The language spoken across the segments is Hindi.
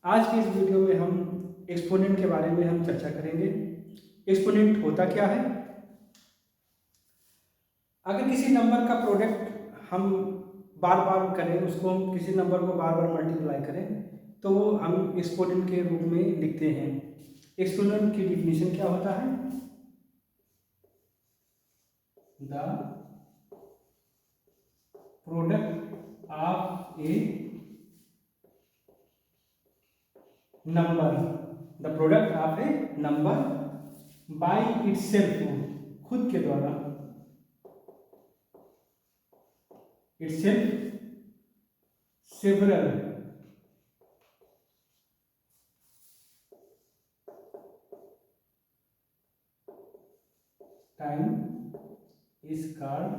आज के इस वीडियो में हम एक्सपोनेंट के बारे में हम चर्चा करेंगे। एक्सपोनेंट होता क्या है? अगर किसी नंबर का प्रोडक्ट हम बार बार करें, उसको हम किसी नंबर को बार बार मल्टीप्लाई करें, तो वो हम एक्सपोनेंट के रूप में लिखते हैं। एक्सपोनेंट की डिफिनीशन क्या होता है? The product of A number, the product of A number by itself, खुद के द्वारा, itself several time is called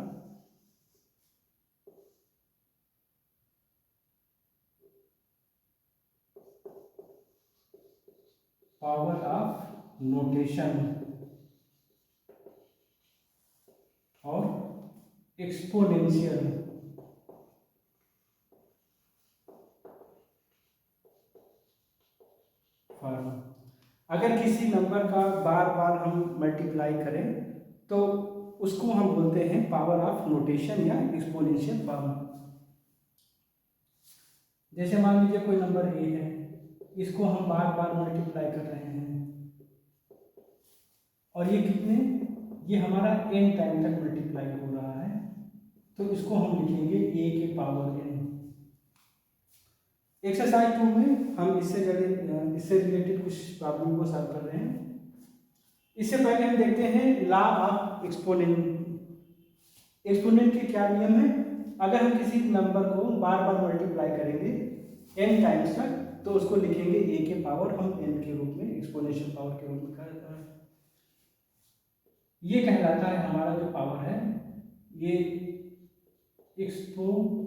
power of notation और एक्सपोनेंशियल। फॉर्म, अगर किसी नंबर का बार बार हम मल्टीप्लाई करें तो उसको हम बोलते हैं पावर ऑफ नोटेशन या एक्सपोनेंशियल फॉर्म। जैसे मान लीजिए कोई नंबर ए है, इसको हम बार बार मल्टीप्लाई कर रहे हैं और ये कितने, ये हमारा n टाइम तक मल्टीप्लाई हो रहा है, तो इसको हम लिखेंगे a के पावर n। एक्सरसाइज 2 में हम इससे रिलेटेड कुछ प्रॉब्लम को सॉल्व कर रहे हैं। इससे पहले हम देखते हैं लॉ ऑफ एक्सपोनेंट। एक्सपोनेंट के क्या नियम है? अगर हम किसी नंबर को बार बार मल्टीप्लाई करेंगे n टाइम्स तक, तो उसको लिखेंगे a के पावर हम n के रूप में, एक्सपोनेंशियल पावर के रूप में कहा जाता है। ये कहलाता है हमारा जो पावर है, ये एक्सपोनेंट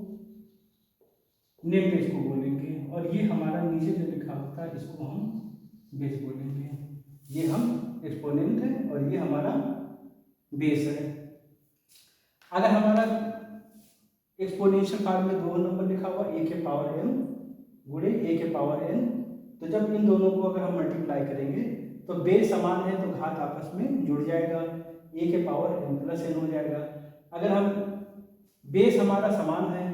इसको बोलेंगे, और ये हमारा नीचे जो लिखा होता है इसको हम बेस बोलेंगे। ये हम एक्सपोनेंट है और ये हमारा बेस है। अगर हमारा एक्सपोनेंशियल फॉर्म में दो नंबर लिखा हुआ a के पावर m गुणे a के पावर n, तो जब इन दोनों को अगर हम मल्टीप्लाई करेंगे तो बेस समान है तो घात आपस में जुड़ जाएगा, a के पावर m प्लस n हो जाएगा। अगर हम बेस हमारा समान है,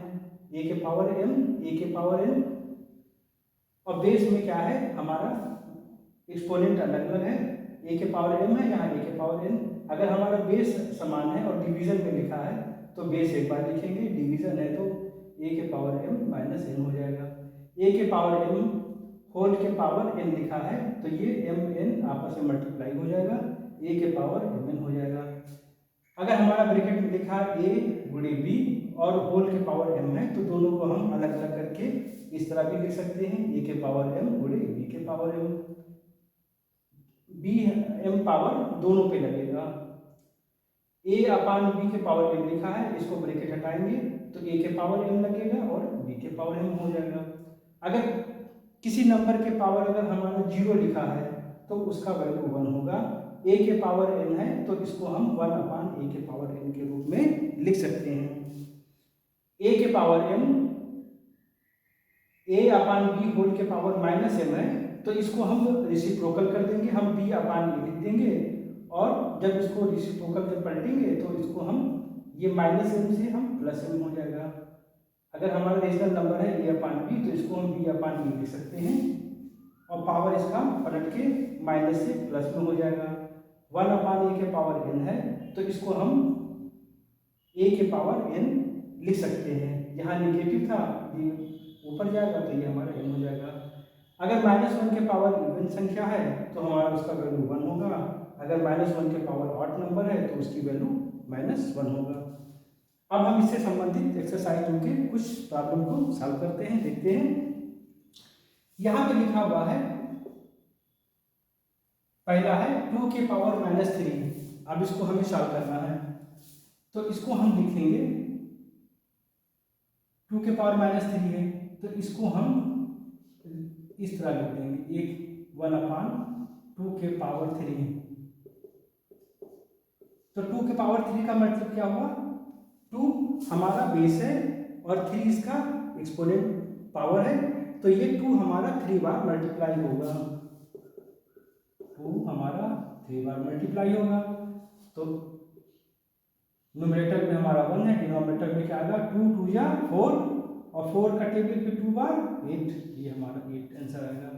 a के पावर m a के पावर n, और बेस में क्या है हमारा एक्सपोनेंट अलग अलग है, a के पावर m है, यहाँ a के पावर n। अगर हमारा बेस समान है और डिवीजन में लिखा है तो बेस एक बार लिखेंगे, डिवीजन है तो a के पावर m माइनस n हो जाएगा। a के पावर m होल के पावर n लिखा है तो ये m n आपस में मल्टीप्लाई हो जाएगा, a के पावर m n हो जाएगा। अगर हमारा ब्रैकेट में लिखा a गुणे b और होल के पावर m है, तो दोनों को हम अलग अलग करके इस तरह भी लिख सकते हैं, a के पावर m गुणे b के पावर m। b m पावर दोनों पे लगेगा, a अपान b के पावर m लिखा है, इसको ब्रैकेट हटाएंगे तो a के पावर m लगेगा और b के पावर m हो जाएगा। अगर किसी नंबर के पावर अगर हमारा 0 लिखा है तो उसका वैल्यू 1 होगा, a के पावर n है तो इसको हम 1 अपान a के पावर n के रूप में लिख सकते हैं। a के पावर m a upon b whole के पावर माइनस m है तो इसको हम रेसिप्रोकल कर देंगे, हम b अपान a लिख देंगे, और जब इसको रेसिप्रोकल जब पलटेंगे तो इसको हम ये माइनस m से हम प्लस m हो जाएगा। अगर हमारा रेशनल नंबर है a अपान b तो इसको हम b अपान b लिख सकते हैं, और पावर इसका पलट के माइनस से प्लस में हो जाएगा। 1 अपान a के पावर n है तो इसको हम a के पावर n लिख सकते हैं, यहाँ निगेटिव था ये ऊपर जाएगा तो ये हमारा n हो जाएगा। अगर -1 के पावर इवन संख्या है तो हमारा उसका वैल्यू 1 होगा, अगर -1 के पावर ऑड नंबर है तो उसकी वैल्यू -1 होगा। अब हम इससे संबंधित एक्सरसाइज के कुछ प्रॉब्लम को सॉल्व करते हैं, देखते हैं। यहाँ पे लिखा हुआ है, पहला है 2 के पावर -3। अब इसको हमें सॉल्व करना है तो इसको हम लिखेंगे, 2 के पावर -3 है तो इसको हम इस तरह लिख देंगे, 1 अपान 2 के पावर 3। तो 2 के पावर 3 का मतलब क्या हुआ, 2 हमारा बेस है और 3 इसका एक्सपोनेंट पावर है, तो ये 2 हमारा 3 बार मल्टीप्लाई होगा, 2 हमारा 3 बार मल्टीप्लाई होगा। तो न्यूमरेटर में हमारा 1 है, डिनोमिनेटर में क्या आएगा 2 2 या 4 और 4 का टेबल पे 2 बार 8, ये हमारा 8 आंसर आएगा।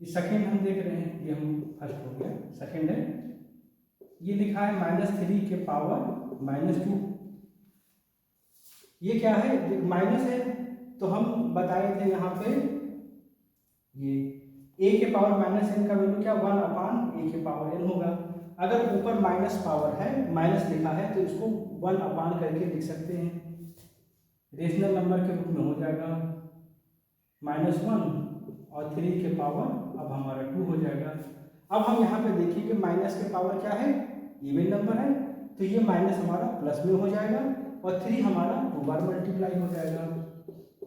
ये सेकेंड हम देख रहे हैं, ये हम फर्स्ट हो गया, सेकेंड है ये लिखा है -3 के पावर -2। ये क्या है, माइनस है, तो हम बताए थे यहाँ पे ये a के पावर -n का वैल्यू क्या 1/a के पावर n होगा। अगर ऊपर माइनस पावर है, माइनस लिखा है, तो इसको 1 करके लिख सकते हैं, रेशनल नंबर के रूप में हो जाएगा -1 और 3 के पावर अब हमारा 2 हो जाएगा। अब हम यहाँ पे देखिए कि माइनस के पावर क्या है, इवन नंबर है, तो ये माइनस हमारा प्लस में हो जाएगा और 3 हमारा 2 बार मल्टीप्लाई हो जाएगा,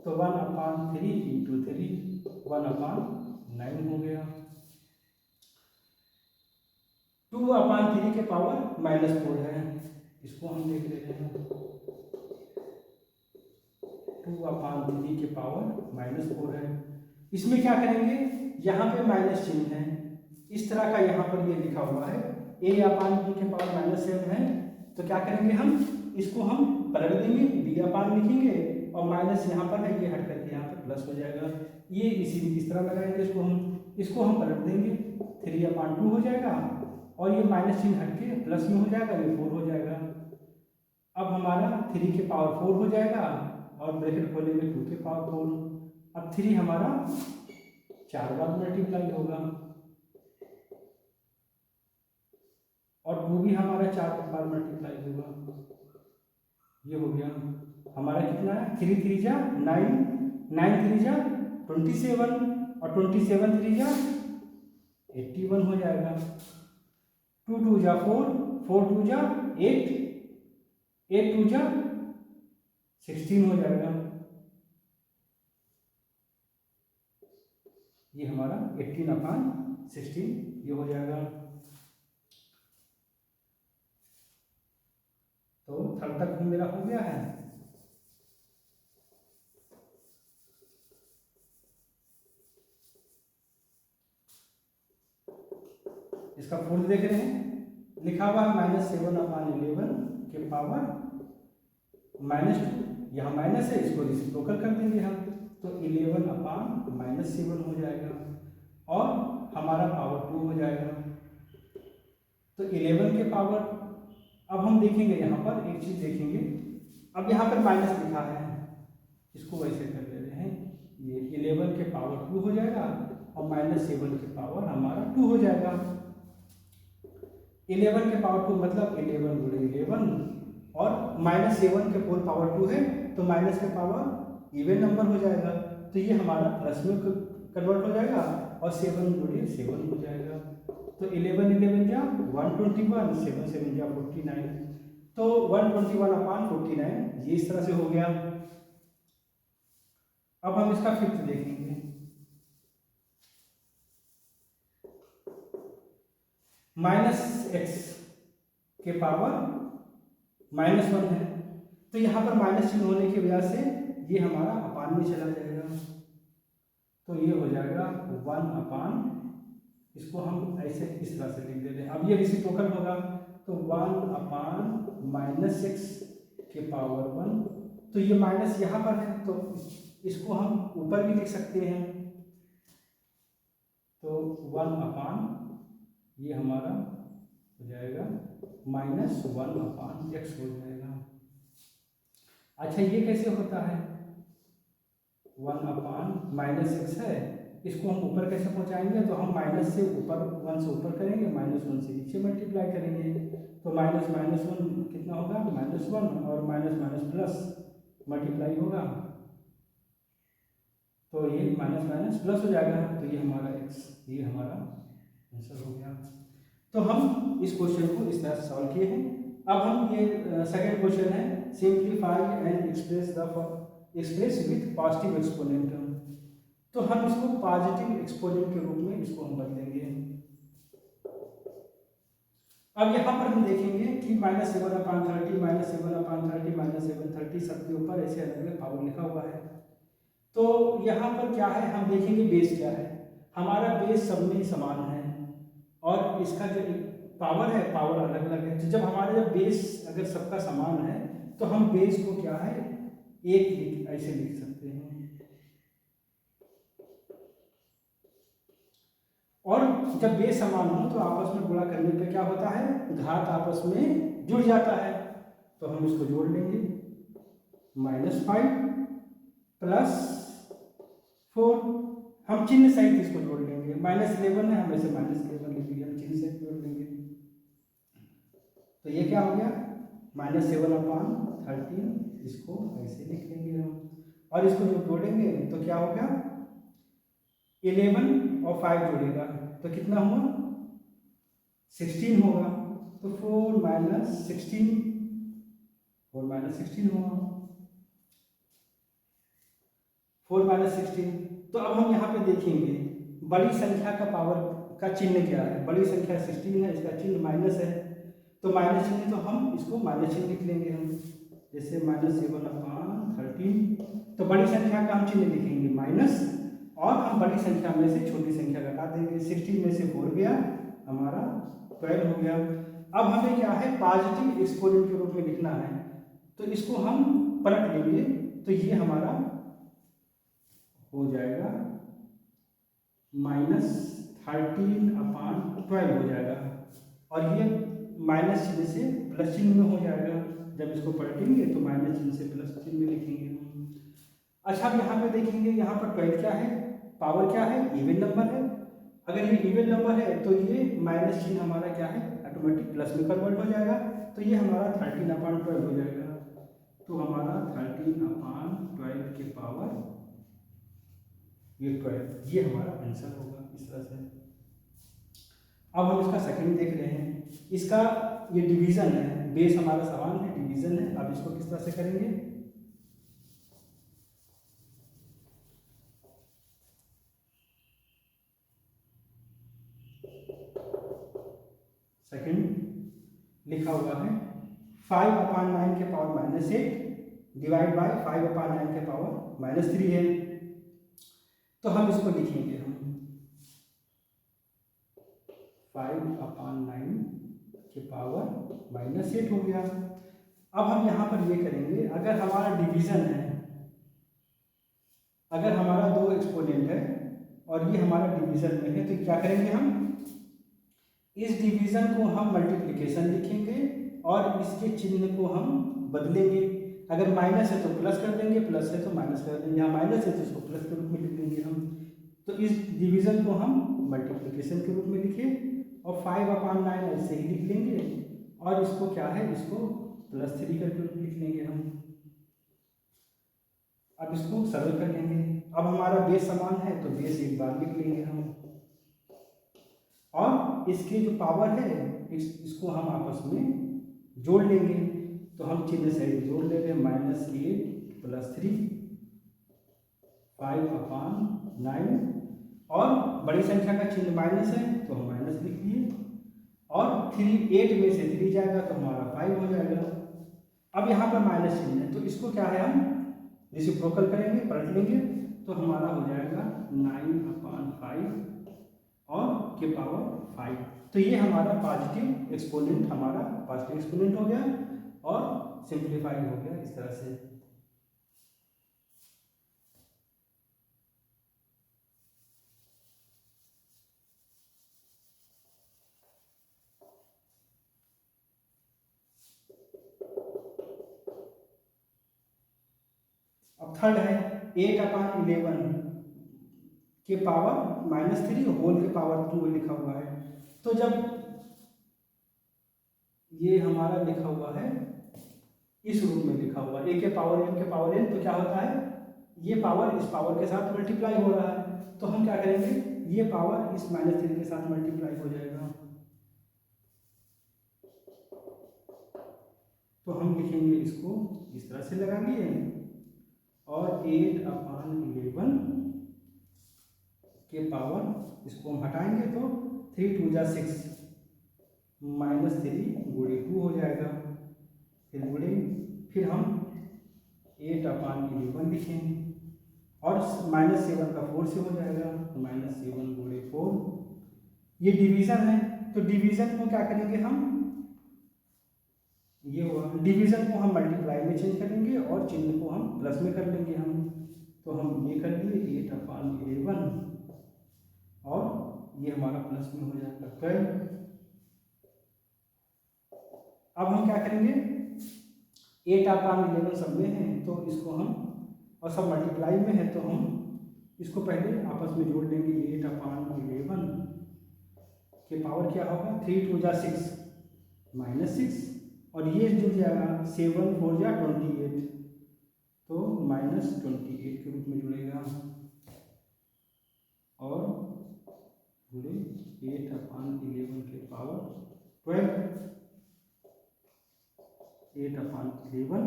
तो 1/3 × 3 1/9 हो गया। 2/3 के पावर -4 है, इसको हम देख लेते हैं, 2/3 के पावर -4 है। इसमें क्या करेंगे, यहाँ पे माइनस चिन्ह है, इस तरह का यहाँ पर ये लिखा हुआ है a/b के पावर -7 है, तो क्या करेंगे हम इसको हम पलट देंगे, b/, लिखेंगे और माइनस यहाँ पर है, ये हट करके यहाँ पे प्लस हो जाएगा, ये इस तरह लगाएंगे, इसको हम पलट देंगे, 3/2 हो जाएगा और ये माइनस चिन्ह हट के प्लस में हो जाएगा, ये 4 हो जाएगा। अब हमारा 3 के पावर 4 हो जाएगा और ब्रैकेट खोलेंगे 2 के पावर 4। अब 3 हमारा 4 बार मल्टीप्लाई होगा और 2 भी हमारा 4 बार मल्टीप्लाई होगा, ये हो गया हमारा कितना है, 3 3 जा 9, 9 3 जा 27 और 27 3 जा 81 हो जाएगा, 2 2 जा 4, 4 2 जा 8, 8 2 जा 16 हो जाएगा, ये हमारा 18/16 ये हो जाएगा। तो थर्ड तक भी मेरा हो गया है। इसका फोर्थ देख रहे हैं, लिखा हुआ है -7/11 के पावर -2, यहाँ माइनस है, इसको रेसिप्रोकल कर देंगे हम, तो 11/-7 हो जाएगा और हमारा पावर 2 हो जाएगा। तो 11 के पावर, अब हम देखेंगे यहाँ पर एक चीज देखेंगे, अब यहाँ पर माइनस लिखा है, इसको वैसे कर दे रहे हैं, ये 11 के पावर 2 हो जाएगा और -7 के पावर हमारा 2 हो जाएगा। 11 के पावर 2 मतलब 11 × 11 और -7 के पूर्ण पावर 2 है, तो माइनस के पावर इवन नंबर हो जाएगा, तो ये हमारा प्लस में कन्वर्ट हो जाएगा और 7 × 7 हो जाएगा, तो 11 11 जा 121, 7 7 जा 49, तो 121/49 ये इस तरह से हो गया। अब हम इसका फिफ्थ देखेंगे, -x के पावर -1 है, तो यहाँ पर माइनस चिन्ह होने की वजह से ये हमारा अपान में चला जाएगा, तो ये हो जाएगा 1/, इसको हम ऐसे इस तरह से लिख देते हैं। अब ये रेसिप्रोकल होगा, तो 1/-x के पावर 1, तो ये माइनस यहाँ पर है, तो इसको हम ऊपर भी लिख सकते हैं, तो 1/, ये हमारा हो जाएगा -1/x हो जाएगा। अच्छा ये कैसे होता है, 1/-x है, इसको हम ऊपर कैसे पहुंचाएंगे, तो हम माइनस से ऊपर 1 से ऊपर करेंगे, -1 से नीचे मल्टीप्लाई करेंगे, तो -1 कितना होगा, -1 और माइनस प्लस मल्टीप्लाई होगा, तो ये माइनस प्लस हो जाएगा, तो ये हमारा x, ये हमारा आंसर हो गया। तो हम इस क्वेश्चन को इस तरह से सॉल्व किए हैं। अब हम ये सेकंड क्वेश्चन है, simplify and express with positive exponent, तो हम इसको पॉजिटिव एक्सपोनेंट के रूप में इसको हम बदलेंगे। अब यहाँ पर हम देखेंगे कि -7/30, -7/30, -730, 730 के ऊपर ऐसे अलग अलग पावर लिखा हुआ है। तो यहाँ पर क्या है, हम देखेंगे बेस क्या है। हमारा बेस सब में समान है और इसका जो पावर है, पावर अलग अलग है। तो जब हमारा जब बेस अगर सबका समान है तो हम बेस को क्या है, एक ऐसे लिख सकते हैं। और जब बेस समान हो तो आपस में गुणा करने पे क्या होता है, घात आपस में जुड़ जाता है। तो हम इसको जोड़ लेंगे, -5 +4, हम चिन्ह सहित इसको जोड़ लेंगे। -11 है, हम ऐसे -11 लिख दिया, हम चिन्ह सहित जोड़ लेंगे। तो ये क्या हो गया, -7/13, इसको ऐसे लिख लेंगे हम। और इसको जब जोड़ेंगे तो क्या हो गया, 11 और 5 जोड़ेगा तो कितना हुआ, 16 होगा। तो 4 - 16 हुआ, 4 - 16। तो अब हम यहाँ पे देखेंगे बड़ी संख्या का पावर का चिन्ह क्या है। बड़ी संख्या 16 है, इसका चिन्ह माइनस है। तो माइनस चिन्ह, तो हम इसको माइनस चिन्ह लिख लेंगे हम, जैसे -7/13। तो बड़ी संख्या का हम चिन्ह लिखेंगे माइनस, और हम बड़ी संख्या में से छोटी संख्या घटा देंगे। 16 में से 4 गया, हमारा 12 हो गया। अब हमें क्या है, पॉजिटिव एक्सपोनेंट के रूप में लिखना है। तो इसको हम पलट लेंगे, तो ये हमारा हो जाएगा -13/12 हो जाएगा। और ये माइनस चिन्ह से प्लस चिन्ह में हो जाएगा। जब इसको पलटेंगे तो माइनस चिन्ह से प्लस चिन्ह में लिखेंगे हम। अच्छा, अब यहाँ पे देखेंगे, यहाँ पर 12 क्या है, पावर क्या है, इवन नंबर है। अगर ये इवन नंबर है तो ये माइनस चिन्ह हमारा क्या है, ऑटोमेटिक प्लस में कन्वर्ट हो जाएगा। तो ये हमारा 13/12 हो जाएगा। तो हमारा 13/12 के पावर ये 12, ये हमारा आंसर होगा इस तरह से। अब हम इसका सेकंड देख रहे हैं। इसका ये डिवीजन है, बेस हमारा समान है, डिवीजन है। अब इसको किस तरह से करेंगे, सेकंड लिखा हुआ है 5/9 के पावर -8 डिवाइड बाय 5/9 के पावर -3 है। तो हम इसको लिखेंगे, हम 5/9 के पावर -8 हो गया। अब हम यहाँ पर ये करेंगे, अगर हमारा डिवीजन है, अगर हमारा 2 एक्सपोनेंट है और ये हमारा डिवीजन में है, तो क्या करेंगे, हम इस डिवीजन को हम मल्टीप्लिकेशन लिखेंगे और इसके चिन्ह को हम बदलेंगे। अगर माइनस है तो प्लस कर देंगे, प्लस है तो माइनस कर देंगे। यहाँ माइनस है तो इसको प्लस के रूप में लिख देंगे हम। तो इस डिवीजन को हम मल्टीप्लिकेशन के रूप में लिखे और 5/9 ऐसे ही लिख लेंगे, और इसको क्या है, इसको +3 करके लिख लेंगे हम। अब इसको सरल कर लेंगे। अब हमारा बेस समान है तो बेस एक बार लिख लेंगे हम, और इसकी जो पावर है इसको हम आपस में जोड़ लेंगे। तो हम चिन्ह सहित जोड़ लेंगे, -8 + 3 5/9, और बड़ी संख्या का चिन्ह माइनस है तो हम माइनस लिख लिए, और 8 में से 3 जाएगा तो हमारा 5 हो जाएगा। अब यहाँ पर माइनस चिन्ह है तो इसको क्या है, हम रेसिप्रोकल करेंगे, पलट लेंगे, तो हमारा हो जाएगा 9/5 और के पावर 5। तो ये हमारा पॉजिटिव एक्सपोनेंट हो गया और सिंप्लीफाई हो गया इस तरह से। अब थर्ड है 8/11 के पावर -3 होल के पावर 2 लिखा हुआ है। तो जब ये हमारा लिखा हुआ है इस रूप में लिखा हुआ है, a के पावर m के पावर n, तो क्या होता है, ये पावर इस पावर के साथ मल्टीप्लाई हो रहा है। तो हम क्या करेंगे, ये पावर इस -3 के साथ मल्टीप्लाई हो जाएगा। तो हम लिखेंगे इसको इस तरह से लगाएंगे, और 8/11 के पावर इसको हम हटाएंगे तो 3 × 2 = 6, -3 × 2 हो जाएगा, फिर गुणे, फिर हम 8/11 लिखें, और -7 का 4 से हो जाएगा, तो -7 गुणे 4। ये डिवीज़न है, तो डिवीज़न को क्या करेंगे हम, ये हुआ डिवीज़न को हम मल्टीप्लाई में चेंज करेंगे और चिन्ह को हम प्लस में कर लेंगे हम। तो हम ये कर लिए 8/11, और ये हमारा प्लस में हो जाएगा 12। अब हम क्या करेंगे, 8/11 सब में है तो इसको हम, और सब मल्टीप्लाई में है तो हम इसको पहले आपस में जोड़ लेंगे। 8/11 के पावर क्या होगा, 3 2 जा 6 -6, और ये जुड़ जाएगा 7 4 जा 28, तो -28 के रूप में जुड़ेगा, और जुड़े 8/11 के पावर 12, 8/11,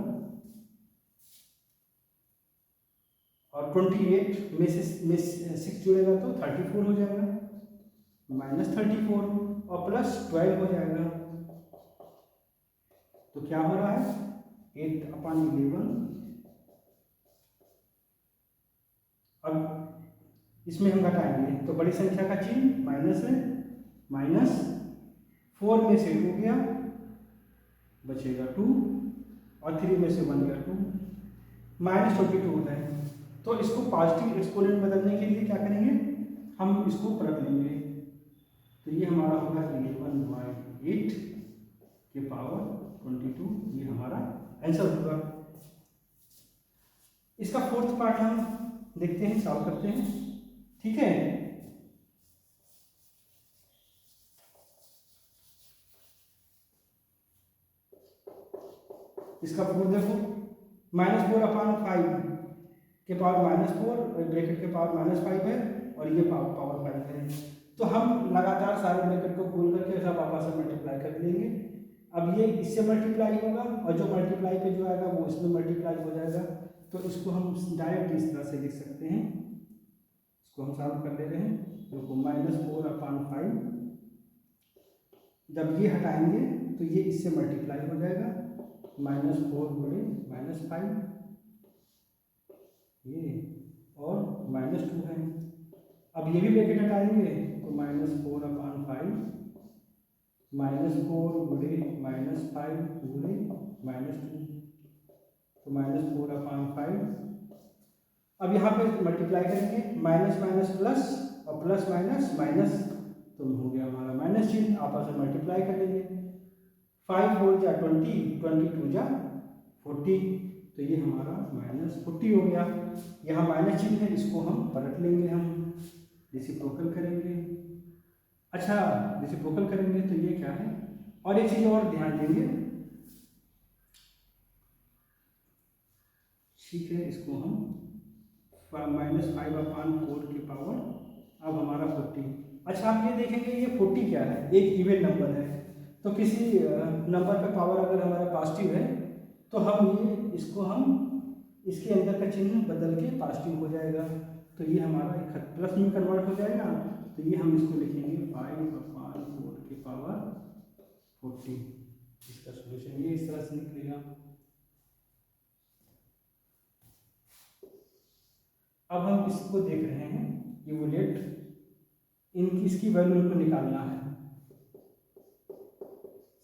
और 28 में से 6 जुड़ेगा तो 34 हो जाएगा, -34 और +12 हो जाएगा। तो क्या हो रहा है, 8/11। अब इसमें हम घटाएंगे तो बड़ी संख्या का चिन्ह माइनस है, -4 में से 2 गया, बचेगा 2, और 3 में से 1 गया 2, -22 होता है। तो इसको पॉजिटिव एक्सपोनेंट बदलने के लिए क्या करेंगे, हम इसको परख लेंगे। तो ये हमारा होगा 11/8 के पावर 22, ये हमारा आंसर होगा। इसका 4th पार्ट हम देखते हैं, सॉल्व करते हैं, ठीक है। इसका 4 देखो, -4/5 के पावर -4, ब्रैकेट के पावर -5 है, और ये पावर 5 है। तो हम लगातार सारे ब्रैकेट को खोल करके सब आपस में मल्टीप्लाई कर लेंगे। अब ये इससे मल्टीप्लाई होगा, और जो मल्टीप्लाई पे जो आएगा वो इसमें मल्टीप्लाई हो जाएगा। तो इसको हम डायरेक्ट इस तरह से लिख सकते हैं, इसको हम सॉल्व कर ले रहे हैं। देखो -4/5, जब ये हटाएंगे तो ये इससे मल्टीप्लाई हो जाएगा, -4 गुणे -5, ये और -2 है। अब ये भी ब्रैकेट हटाएंगे तो -4/5, -4 गुणे -5 गुणे -2, तो -4/5। अब यहाँ पे मल्टीप्लाई करेंगे, माइनस माइनस प्लस और प्लस माइनस माइनस, तो हो गया हमारा माइनस चिन्ह, आपस में मल्टीप्लाई करेंगे। 5 4 जा 20, 22 जा 40, तो ये हमारा -40 हो गया। यहाँ माइनस चिन्ह है, इसको हम पलट लेंगे, हम रेसिप्रोकल करेंगे। अच्छा, रेसिप्रोकल करेंगे तो ये क्या है, और एक चीज़ और ध्यान देंगे, ठीक है। इसको हम -5/4 के पावर, अब हमारा 40। अच्छा, आप ये देखेंगे ये 40 क्या है, एक इवन नंबर है। तो किसी नंबर का पावर अगर हमारा पॉजिटिव है तो हम ये इसको हम इसके अंदर का चिन्ह बदल के पॉजिटिव हो जाएगा, तो ये हमारा प्लस में कन्वर्ट हो जाएगा। तो ये हम इसको लिखेंगे 5/4 के पावर 40। इसका सोल्यूशन ये इस तरह से निकलेगा। अब हम इसको देख रहे हैं, यूलेट इसकी वैल्यू इनको निकालना है,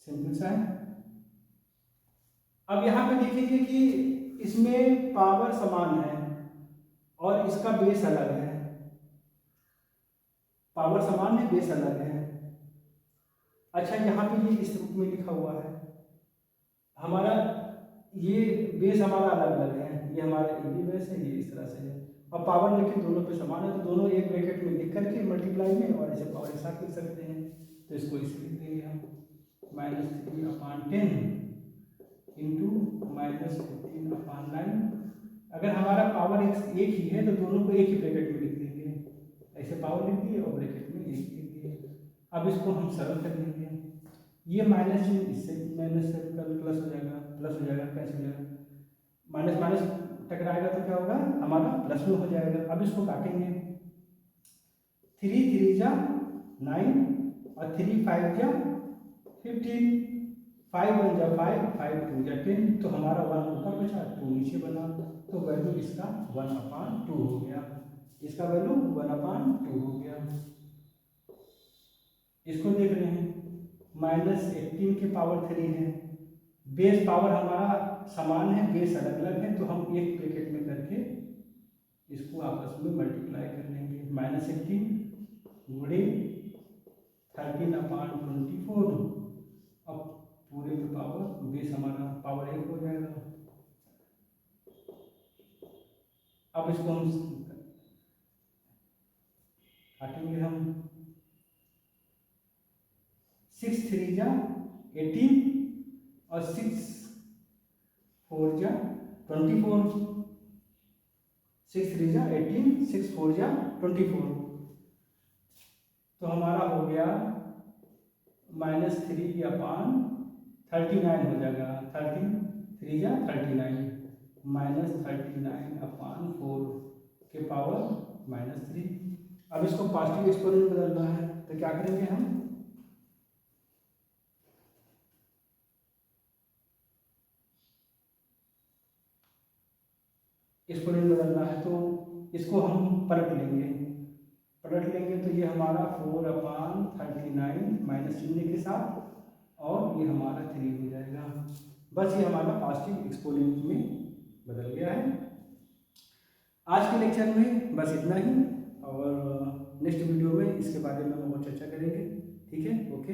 सिंपल सा है। अब यहाँ पे देखेंगे कि इसमें पावर समान है और इसका बेस अलग है, पावर समान है, बेस अलग है। अच्छा, यहाँ पे ये इस रूप में लिखा हुआ है, हमारा ये बेस हमारा अलग अलग है, ये हमारा ये बेस है, ये इस तरह से है, और पावर लेकिन दोनों पे समान है। तो दोनों एक ब्रैकेट में लिख करके मल्टीप्लाई में, और ऐसे पावर एक साथ लिख सकते हैं। तो इसको इसे लिख देंगे हम -3/10 इंटू -15/9। अगर हमारा पावर एक ही है तो दोनों को एक ही ब्रैकेट में लिख देंगे, ऐसे पावर लिख दिए और ब्रैकेट में एक लिख दिए। अब इसको हम सरल कर लेंगे, ये माइनस चिन्ह इससे माइनस से प्लस हो जाएगा, प्लस हो जाएगा, कैंसिल हो जाएगा, माइनस माइनस टकराएगा तो क्या होगा, हमारा प्लस में हो जाएगा। अब इसको काटेंगे, 3 3 जा 9 और 3 5 जा 15, 5 1 जा 5, 5 2 जा 10, तो हमारा 1 ऊपर बचा, 2 नीचे बना, तो वैल्यू इसका 1/2 हो गया, इसका वैल्यू 1/2 हो गया। इसको देख रहे हैं, -18 के पावर 3 है, बेस पावर हमारा समान है, बेस अलग अलग है, तो हम एक ब्रैकेट में करके इसको आपस में मल्टीप्लाई कर लेंगे। -18 गुणे 13/24, अब पूरे पे पावर, बेस हमारा पावर 1 हो जाएगा। अब इसको हम काटेंगे, हम 6 3 जा 18 और 6 4 जा 24, 6 3 जा 18, 6 4 जा 24, तो हमारा हो गया -3/39 हो जाएगा, 13 3 जा 39, -39/4 के पावर -3। अब इसको पॉजिटिव एक्सपोनेंट बदलना है, तो क्या करेंगे हम, एक्सपोनेंट बदलना है, तो इसको हम पलट लेंगे, तो ये हमारा 4/39 माइनस चिन्ह के साथ, और ये हमारा 3 हो जाएगा। बस ये हमारा पॉजिटिव एक्सपोनेंट में बदल गया है। आज के लेक्चर में बस इतना ही, और नेक्स्ट वीडियो में इसके बारे में हम और चर्चा करेंगे। ठीक है, ओके।